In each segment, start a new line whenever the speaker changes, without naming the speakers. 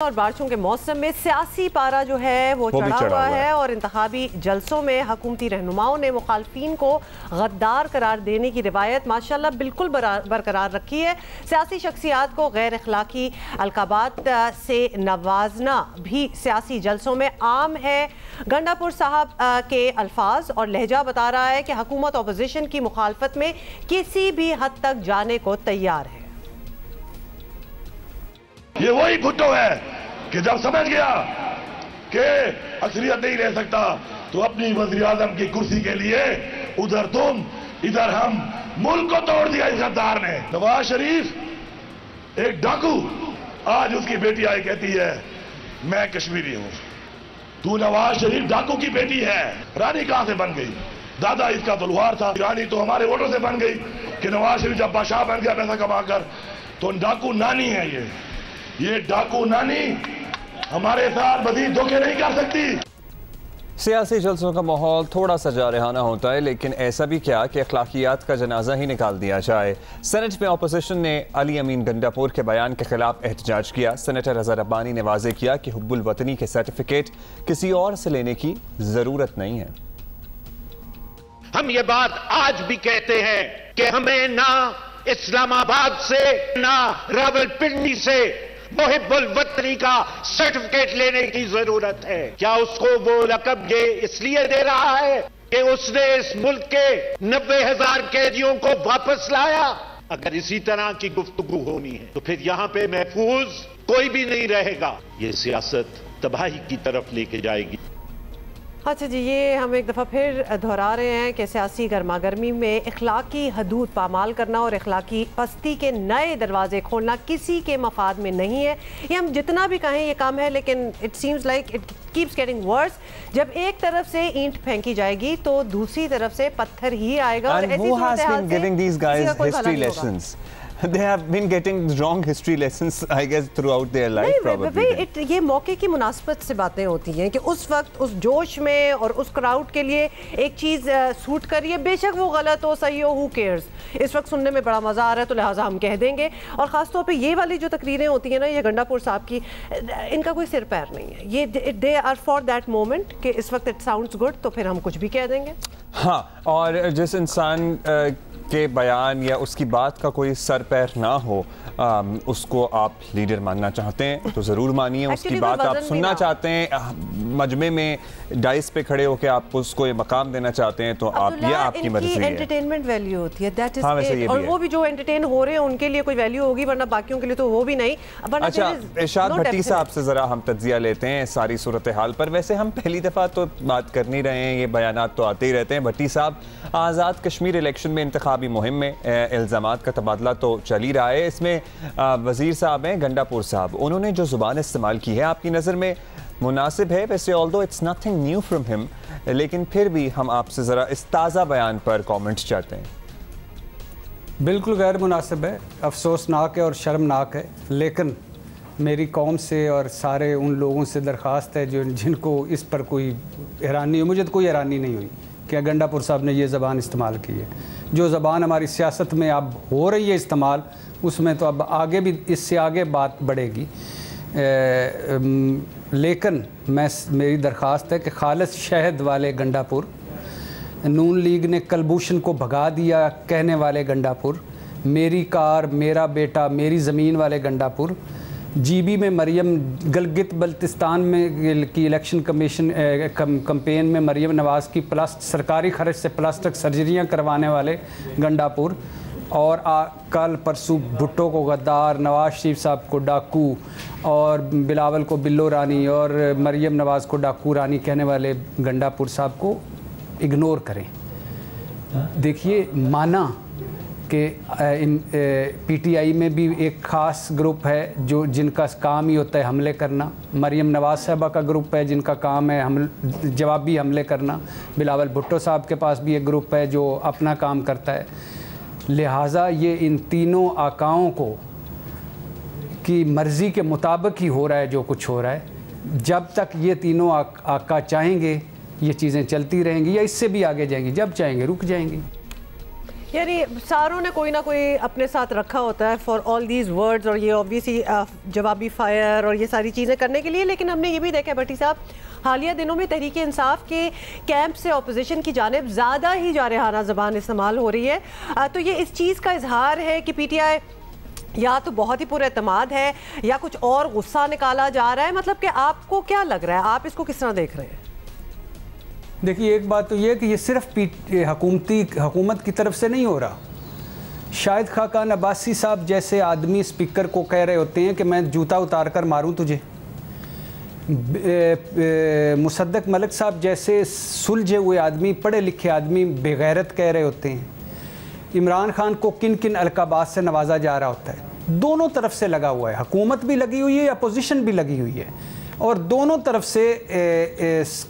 और बारिशों के मौसम में सियासी पारा जो है वो चढ़ा हुआ है और इंतखाबी जलसों में हुकूमती रहनुमाओं ने मुखालफीन को गद्दार करार देने की रिवायत माशाल्लाह बिल्कुल बरकरार रखी है। सियासी शख्सियात को गैर अखलाकी अलकाबात से नवाजना भी सियासी जलसों में आम है। गंडापुर साहब के अल्फाज और लहजा बता रहा है कि हुकूमत अपोजिशन की मुखालफत में किसी भी हद तक जाने को तैयार है।
ये वही भुट्टो है कि जब समझ गया कि अक्सरियत नहीं रह सकता तो अपनी वज़ीर आज़म की कुर्सी के लिए उधर तुम इधर हम, मुल्क को तोड़ दिया इस गद्दार ने। नवाज शरीफ एक डाकू, आज उसकी बेटी आई कहती है मैं कश्मीरी हूं। तू नवाज शरीफ डाकू की बेटी है। रानी कहां से बन गई? दादा इसका तलवार था। रानी तो हमारे वोटों से बन गई कि नवाज शरीफ जब बादशाह बन गया पैसा कमाकर, तो डाकू नानी है ये डाकू नानी हमारे साथ मज़ीद धोखे नहीं कर सकती।
सियासी जलसों का माहौल थोड़ा सा जारहाना होता है, लेकिन ऐसा भी क्या कि अखलाकियात का जनाजा ही निकाल दिया जाए। सेनेट में अपोजिशन ने अली अमीन गंडापुर के बयान के खिलाफ एहतजाज किया। सेनेटर रज़ा रब्बानी ने वाज़ेह किया कि हुब्बुल वतनी के सर्टिफिकेट किसी और से लेने की जरूरत नहीं है।
हम ये बात आज भी कहते हैं कि हमें ना इस्लामाबाद से ना रावलपिंडी से मुहिब्बुल वतनी का सर्टिफिकेट लेने की जरूरत है। क्या उसको वो लक़ब ये इसलिए दे रहा है कि उसने इस मुल्क के 90,000 कैदियों को वापस लाया? अगर इसी तरह की गुफ्तगू होनी है तो फिर यहां पे महफूज कोई भी नहीं रहेगा। ये सियासत तबाही की तरफ लेके जाएगी।
अच्छा जी, ये हम एक दफ़ा फिर दोहरा रहे हैं कि सियासी गर्मागर्मी में इखलाकी हदूद पामाल करना और इखलाकी पस्ती के नए दरवाजे खोलना किसी के मफाद में नहीं है। ये हम जितना भी कहें ये कम है, लेकिन it seems like it keeps getting worse. जब एक तरफ से ईंट फेंकी जाएगी तो दूसरी तरफ से पत्थर ही आएगा। और ऐसी
They have been getting wrong history lessons, I guess, throughout their life, probably.
ये मौके की मुनासबत से बातें होती हैं कि उस वक्त उस जोश में और उस क्राउड के लिए एक चीज़ सूट करिए, बेशक वो गलत हो सही हो, who cares। इस वक्त सुनने में बड़ा मज़ा आ रहा है तो लिहाजा हम कह देंगे। और ख़ासतौर पे ये वाली जो तकरीरें होती हैं ना, ये गंडापुर साहब की, इनका कोई सिर पैर नहीं है। ये they are for that moment कि इस वक्त इट साउंड्स गुड तो फिर हम कुछ भी कह देंगे।
हाँ, और जिस इंसान के बयान या उसकी बात का कोई सर पैर ना हो, उसको आप लीडर मानना चाहते हैं तो ज़रूर मानिए। उसकी बात आप सुनना चाहते हैं, मजमे में डाइस पे खड़े होकर आप उसको ये मकाम देना चाहते हैं तो आप, ये आपकी मर्जी है।
एंटरटेनमेंट वैल्यू होती है, दैट इज
इट।
और वो भी जो एंटरटेन हो रहे हैं उनके लिए कोई वैल्यू होगी, वरना बाकियों के लिए तो वो भी नहीं।
अच्छा, इरशाद भट्टी साहब से ज़रा हम तज्जिया लेते हैं सारी सूरत हाल पर। वैसे हम पहली दफ़ा तो बात कर नहीं रहे हैं, ये बयानात तो आते ही रहते हैं। भट्टी साहब, आज़ाद कश्मीर इलेक्शन में इंतखाबी मुहिम में इल्ज़ामात का तबादला तो चल ही रहा है। इसमें वज़ीर साहब हैं गंडापुर साहब, उन्होंने जो ज़ुबान इस्तेमाल की है आपकी नज़र में मुनासिब है? वैसे although it's nothing new from him, लेकिन फिर भी हम आपसे ज़रा इस ताज़ा बयान पर कमेंट्स चाहते हैं।
बिल्कुल गैर मुनासिब है, अफसोसनाक है और शर्मनाक है। लेकिन मेरी कौम से और सारे उन लोगों से दरख्वास्त है जिनको इस पर कोई हैरानी हो, मुझे तो कोई हैरानी नहीं हुई कि गंडापुर साहब ने ये ज़बान इस्तेमाल की है। जो ज़बान हमारी सियासत में अब हो रही है इस्तेमाल, उसमें तो अब आगे भी इससे आगे बात बढ़ेगी। लेकिन मेरी दरख्वास्त है कि खालिस शहद वाले गंडापुर, नून लीग ने कलभूषण को भगा दिया कहने वाले गंडापुर, मेरी कार मेरा बेटा मेरी ज़मीन वाले गंडापुर, जीबी में मरियम, गलगित बल्तिस्तान में की इलेक्शन कमीशन कैंपेन में मरियम नवाज़ की सरकारी खर्च से प्लास्टिक सर्जरियां करवाने वाले गंडापुर, और कल परसों भुट्टो को गद्दार, नवाज शरीफ साहब को डाकू और बिलावल को बिल्लो रानी और मरियम नवाज़ को डाकू रानी कहने वाले गंडापुर साहब को इग्नोर करें। देखिए, माना कि पीटीआई में भी एक ख़ास ग्रुप है जिनका काम ही होता है हमले करना। मरियम नवाज़ साहबा का ग्रुप है जिनका काम है जवाबी हमले करना। बिलावल भुट्टो साहब के पास भी एक ग्रुप है जो अपना काम करता है। लिहाजा ये इन तीनों आकाओं को की मर्ज़ी के मुताबिक ही हो रहा है जो कुछ हो रहा है। जब तक ये तीनों आका चाहेंगे ये चीज़ें चलती रहेंगी या इससे भी आगे जाएंगी, जब चाहेंगे रुक जाएंगी।
यानी सारों ने कोई ना कोई अपने साथ रखा होता है फॉर ऑल दीज वर्ड्स, और ये ऑब्वियसली जवाबी फायर और ये सारी चीज़ें करने के लिए। लेकिन हमने ये भी देखा है भट्टी साहब, हालिया दिनों में तहरीक इंसाफ के कैंप से अपोजिशन की जानिब ज़्यादा ही जारहाना ज़बान इस्तेमाल हो रही है। तो ये इस चीज़ का इजहार है कि PTI या तो बहुत ही पुरएतमाद है या कुछ और गुस्सा निकाला जा रहा है। मतलब कि आपको क्या लग रहा है, आप इसको किस तरह देख रहे हैं?
देखिए, एक बात तो ये है कि ये सिर्फ हुकूमत की तरफ से नहीं हो रहा। शाहिद खाकान अब्बासी साहब जैसे आदमी स्पीकर को कह रहे होते हैं कि मैं जूता उतार कर मारूं तुझे। मुसद्दक मलिक साहब जैसे सुलझे हुए आदमी, पढ़े लिखे आदमी बेगैरत कह रहे होते हैं। इमरान खान को किन किन अलकाबात से नवाजा जा रहा होता है। दोनों तरफ से लगा हुआ है, हुकूमत भी लगी हुई है, अपोजिशन भी लगी हुई है, और दोनों तरफ से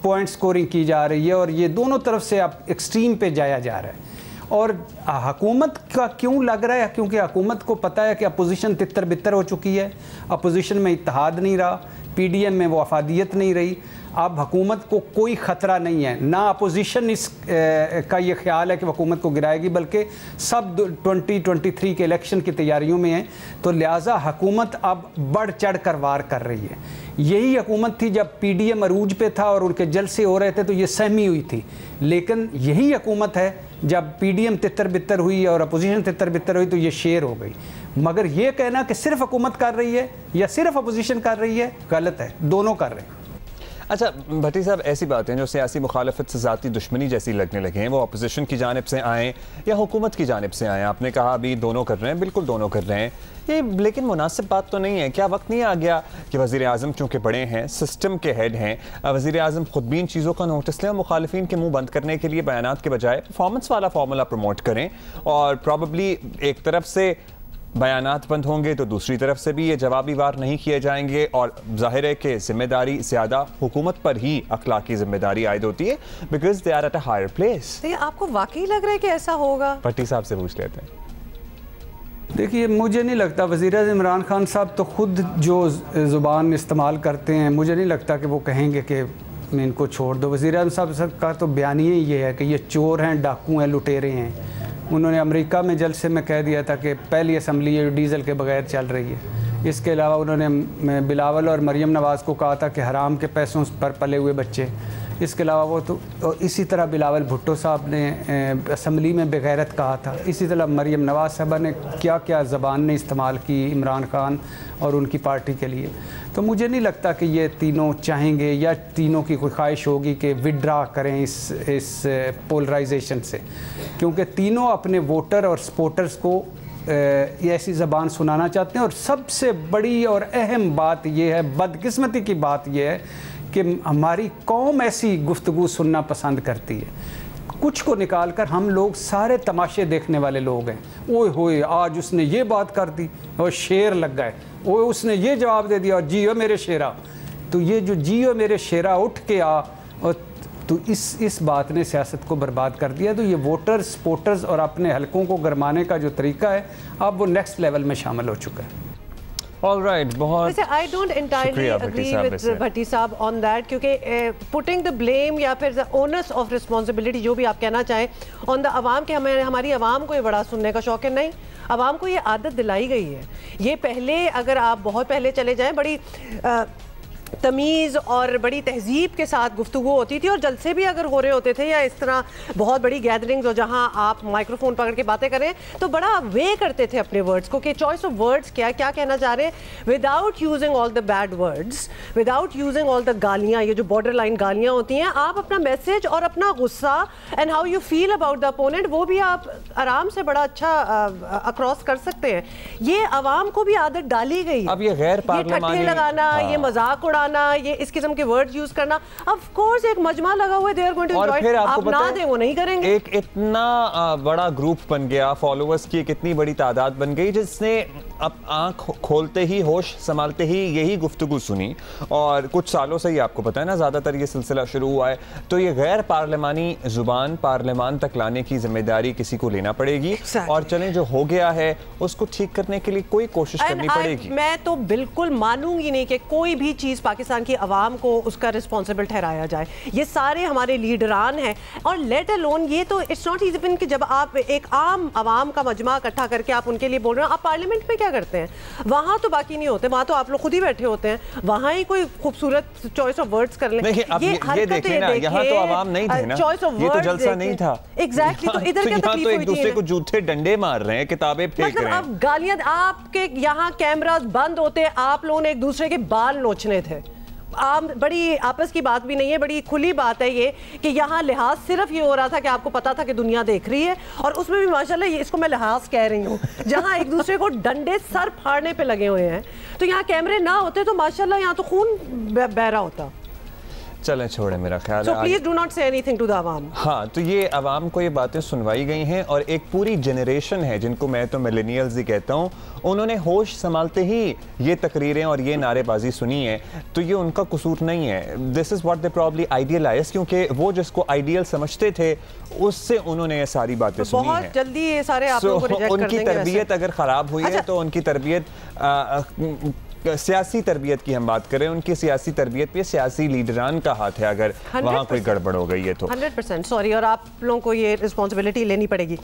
पॉइंट स्कोरिंग की जा रही है, और ये दोनों तरफ से अब एक्सट्रीम पे जाया जा रहा है। और हुकूमत का क्यों लग रहा है? क्योंकि हुकूमत को पता है कि अपोजिशन तितर बितर हो चुकी है, अपोजिशन में इत्तेहाद नहीं रहा, PDM में वो अफादियत नहीं रही। अब हुकूमत को कोई ख़तरा नहीं है, ना अपोजिशन इस का ये ख्याल है कि हुकूमत को गिराएगी, बल्कि सब 2023 के इलेक्शन की तैयारियों में है। तो लिहाजा हुकूमत अब बढ़ चढ़ कर वार कर रही है। यही हुकूमत थी जब PDM अरूज पे था और उनके जलसे हो रहे थे तो ये सहमी हुई थी। लेकिन यही हुकूमत है जब PDM तितर बितर हुई और अपोजिशन तितर बितर हुई तो ये शेर हो गई। मगर ये कहना कि सिर्फ हुकूमत कर रही है या सिर्फ अपोजिशन कर रही है, गलत है, दोनों कर रहे हैं।
अच्छा भट्टी साहब, ऐसी बातें जो सियासी मुखालफत से ज़ाती दुश्मनी जैसी लगने लगे हैं, वो अपोजिशन की जानिब से आएँ या हुकूमत की जानिब से आएँ, आपने कहा अभी दोनों कर रहे हैं, बिल्कुल दोनों कर रहे हैं ये, लेकिन मुनासिब बात तो नहीं है। क्या वक्त नहीं आ गया कि वज़ीर आज़म चूँकि बड़े हैं, सिस्टम के हेड हैं, वज़ीर आज़म खुद भी इन चीज़ों का नोटिस लें और मुखालिफिन के मुँह बंद करने के लिए बयानात के बजाय परफॉर्मेंस वाला फार्मूला प्रमोट करें, और प्रॉबली एक तरफ से बयानात बंद होंगे तो दूसरी तरफ से भी ये जवाबी वार नहीं किए जाएंगे, और जाहिर है कि जिम्मेदारी ज़्यादा हुकूमत पर ही अखलाकी जिम्मेदारी आयद होती है, because they are at a higher place.
तो ये आपको वाकई लग रहा है कि ऐसा होगा?
भट्टी साहब से पूछ लेते हैं।
देखिए, मुझे नहीं लगता। वज़ीर-ए-आज़म इमरान खान साहब तो खुद जो ज़ुबान इस्तेमाल करते हैं, मुझे नहीं लगता कि वो कहेंगे कि मैं इनको छोड़ दो। वज़ीर-ए-आज़म साहब का तो बयानिया ये है कि ये चोर हैं, डाकू हैं, लुटेरे हैं। उन्होंने अमेरिका में जलसे में कह दिया था कि पहली असम्बली है डीज़ल के बगैर चल रही है। इसके अलावा उन्होंने बिलावल और मरियम नवाज़ को कहा था कि हराम के पैसों पर पले हुए बच्चे। इसके अलावा वो तो इसी तरह बिलावल भुट्टो साहब ने असम्बली में बेगैरत कहा था। इसी तरह मरियम नवाज़ साहबा ने क्या क्या ज़बान ने इस्तेमाल की इमरान खान और उनकी पार्टी के लिए। तो मुझे नहीं लगता कि ये तीनों चाहेंगे या तीनों की कोई ख्वाहिश होगी कि विड्रा करें इस पोलराइजेशन से, क्योंकि तीनों अपने वोटर और सपोर्टर्स को ऐसी ज़बान सुनाना चाहते हैं। और सबसे बड़ी और अहम बात यह है, बदकिस्मती की बात यह है कि हमारी कौम ऐसी गुफ्तगू सुनना पसंद करती है। कुछ को निकाल कर हम लोग सारे तमाशे देखने वाले लोग हैं। ओए होए, आज उसने ये बात कर दी और शेर लग गए, ओए उसने ये जवाब दे दिया और जियो मेरे शेरा। तो ये जो जियो मेरे शेरा उठ के आ, और तो इस बात ने सियासत को बर्बाद कर दिया। तो ये वोटर्स, सपोर्टर्स और अपने हलकों को गरमाने का जो तरीका है, अब वो नेक्स्ट लेवल में शामिल हो चुका है।
Alright, बहुत
I don't entirely agree with भट्टी साहब on that, क्योंकि putting the blame या फिर the onus of responsibility, जो भी आप कहना चाहें, on the अवाम के, हमारी अवाम को ये बड़ा सुनने का शौक है। नहीं, अवाम को ये आदत दिलाई गई है। ये पहले, अगर आप बहुत पहले चले जाएं, बड़ी तमीज़ और बड़ी तहजीब के साथ गुफ्तगू होती थी, और जलसे भी अगर हो रहे होते थे या इस तरह बहुत बड़ी गैदरिंग्स, और जहां आप माइक्रोफोन पकड़ के बातें करें तो बड़ा वे करते थे अपने वर्ड्स को कि चॉइस ऑफ वर्ड्स क्या कहना चाह रहे हैं, without using all the bad words, without using all the गालियाँ, ये जो बॉर्डर लाइन गालियाँ होती हैं। आप अपना मैसेज और अपना गुस्सा and how you feel about the opponent, वो भी आप आराम से बड़ा अच्छा अक्रॉस कर सकते हैं। ये आवाम को भी आदत डाली गई।
अब ये गैर पार्लियामानी
लगाना, ये मजाक उड़ाना, ये इस किस्म के वर्ड्स यूज करना, ऑफ कोर्स एक मजमा लगा हुआ है, they are going to enjoy. आप ना दें वो नहीं करेंगे।
एक इतना बड़ा ग्रुप बन गया, फॉलोअर्स की एक इतनी बड़ी तादाद बन गई, जिसने अब आंख खोलते ही, होश संभालते ही यही गुफ्तगू सुनी, और कुछ सालों से ही आपको पता है ना ज़्यादातर ये सिलसिला शुरू हुआ है, तो ये गैर पार्लिमानी ज़ुबान पार्लियामान तक लाने की जिम्मेदारी किसी को लेना पड़ेगी। और चलें, जो हो गया है उसको ठीक करने के लिए कोई कोशिश करनी पड़ेगी।
मैं तो बिल्कुल मानूंगी नहीं कि कोई भी चीज़ पाकिस्तान की आवाम को उसका रिस्पॉन्सिबल ठहराया जाए। ये सारे हमारे लीडरान हैं, और लेट अलोन ये तो इट्स नॉट इवन कि जब आप एक आम आवाम का मजमा इकट्ठा करके आप उनके लिए बोल रहे हो, आप पार्लियामेंट में क्या करते हैं? वहां तो बाकी नहीं होते, वहां तो आप लोग खुद ही बैठे होते हैं, वहां ही कोई खूबसूरत चॉइस ऑफ वर्ड्स कर लें।
ये देखिए ना, यहाँ तो आवाम नहीं थे ना, ये तो जलसा नहीं था।
एग्जैक्टली, तो इधर क्या तकलीफ हुई थी?
एक दूसरे को जूठे डंडे मार रहे हैं, किताबें फेंक रहे हैं।
अब गालियां, आपके यहाँ कैमरास बंद होते, आप लोगों ने एक दूसरे के बाल नोचने थे। बड़ी आपस की बात भी नहीं है, बड़ी खुली बात है ये कि यहाँ लिहाज सिर्फ ये हो रहा था कि आपको पता था कि दुनिया देख रही है, और उसमें भी माशाल्लाह इसको मैं लिहाज कह रही हूँ, जहाँ एक दूसरे को डंडे सर फाड़ने पे लगे हुए हैं। तो यहाँ कैमरे ना होते तो माशाल्लाह यहाँ तो खून बह रहा होता।
चलें छोड़े, मेरा ख्याल है।
Please do not say anything to the आवाम।
हाँ, तो ये आवाम को ये बातें सुनवाई गई हैं, और एक पूरी जनरेशन है जिनको मैं तो मिलेनियल्स ही कहता हूँ, उन्होंने होश संभालते ही ये तकरीरें और ये नारेबाजी सुनी है, तो ये उनका कसूर नहीं है। This is what they probably idealize, क्योंकि वो जिसको आइडियल समझते थे उससे उन्होंने ये सारी बातें सुनी हैं।
बहुत जल्दी ये सारे आप लोगों को रिजेक्ट कर देंगे।
उनकी तरबियत अगर ख़राब हुई है तो उनकी तरबियत सियासी तरबियत की हम बात करें, उनकी सियासी तरबियत पे सियासी लीडरान का हाथ है अगर वहाँ कोई गड़बड़ हो गई है तो
100% सॉरी, और आप लोगों को ये रिस्पॉन्सिबिलिटी लेनी पड़ेगी।